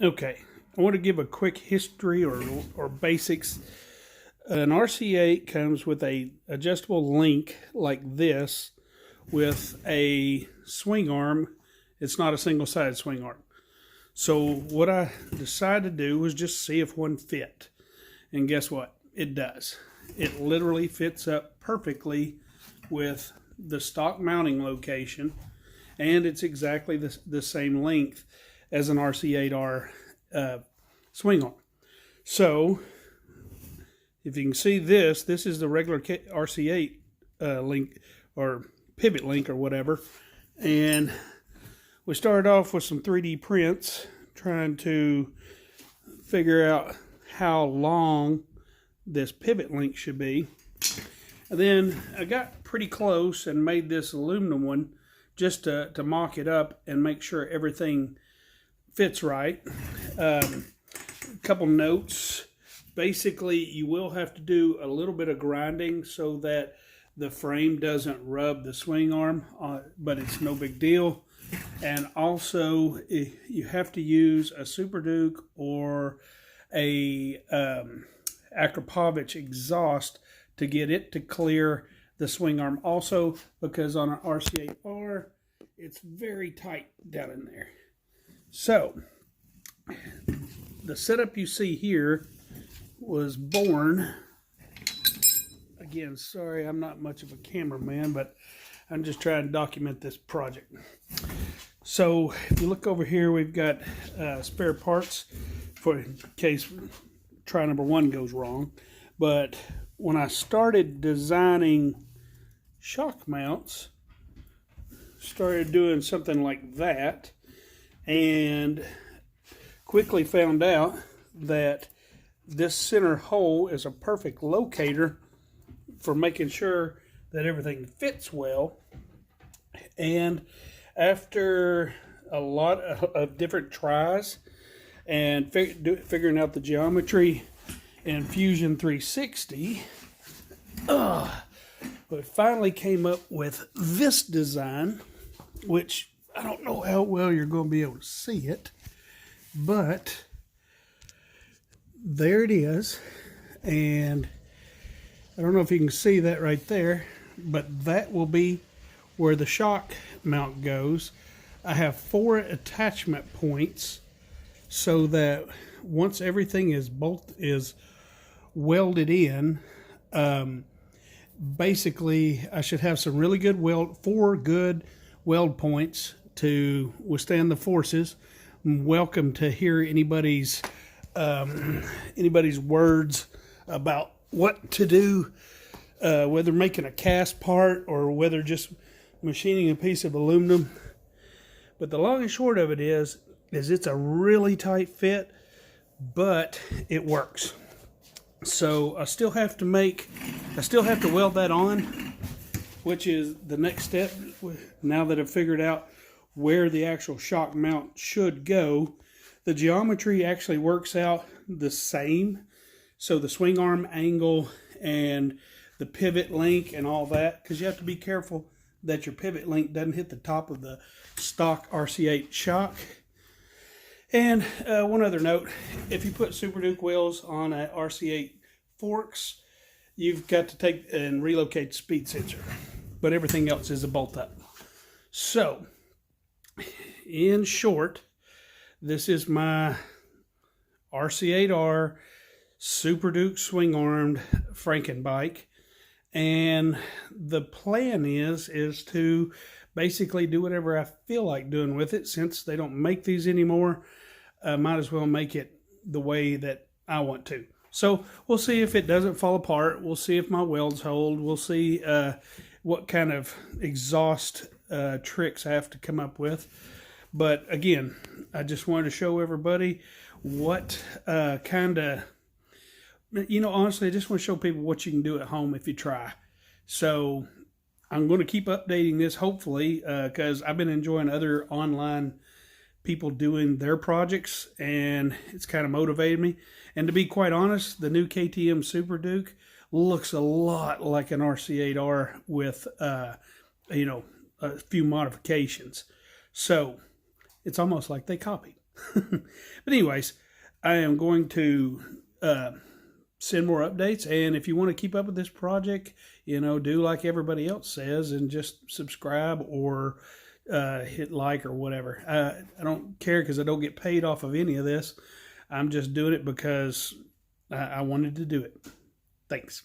Okay, I want to give a quick history or basics. An RC8 comes with a adjustable link like this with a swing arm. It's not a single-sided swing arm. So what I decided to do was just see if one fit. And guess what? It does. It literally fits up perfectly with the stock mounting location, and it's exactly the same length as an RC8R swing arm. So if you can see this is the regular RC8 link or pivot link or whatever. And we started off with some 3D prints trying to figure out how long this pivot link should be. And then I got pretty close and made this aluminum one just to mock it up and make sure everything fits right. A couple notes. Basically, you will have to do a little bit of grinding so that the frame doesn't rub the swing arm, but it's no big deal. And also, you have to use a Super Duke or a Akrapovic exhaust to get it to clear the swing arm. Also, because on an RC8R, it's very tight down in there. So, the setup you see here was born, again, sorry I'm not much of a cameraman, but I'm just trying to document this project. So if you look over here, we've got spare parts for in case try number one goes wrong. But when I started designing shock mounts, started doing something like that, and quickly found out that this center hole is a perfect locator for making sure that everything fits well. And after a lot of different tries and figuring out the geometry in Fusion 360, we finally came up with this design, which I don't know how well you're going to be able to see it, but there it is. And I don't know if you can see that right there, but that will be where the shock mount goes. I have 4 attachment points so that once everything is welded in, basically I should have some really good 4 good weld points to withstand the forces. I'm welcome to hear anybody's words about what to do, whether making a cast part or whether just machining a piece of aluminum. But the long and short of it is it's a really tight fit, but it works. So I still have to weld that on, which is the next step. Now that I've figured out where the actual shock mount should go, the geometry actually works out the same. So the swing arm angle and the pivot link and all that, because you have to be careful that your pivot link doesn't hit the top of the stock RC8 shock. And one other note, if you put Super Duke wheels on a RC8 forks, you've got to take and relocate the speed sensor, but everything else is a bolt up. So in short, this is my RC8R Super Duke swing armed Frankenbike, and the plan is to basically do whatever I feel like doing with it. Since they don't make these anymore, I might as well make it the way that I want to. So we'll see if it doesn't fall apart. We'll see if my welds hold. We'll see what kind of exhaust tricks I have to come up with. But again, I just wanted to show everybody what kind of, honestly, I just want to show people what you can do at home if you try. So I'm going to keep updating this, hopefully, because I've been enjoying other online people doing their projects, and it's kind of motivated me. And to be quite honest, the new KTM Super Duke looks a lot like an RC8R with, a few modifications. So it's almost like they copied. But anyways, I am going to send more updates. And if you want to keep up with this project, do like everybody else says and just subscribe or hit like or whatever. I don't care because I don't get paid off of any of this. I'm just doing it because I wanted to do it. Thanks.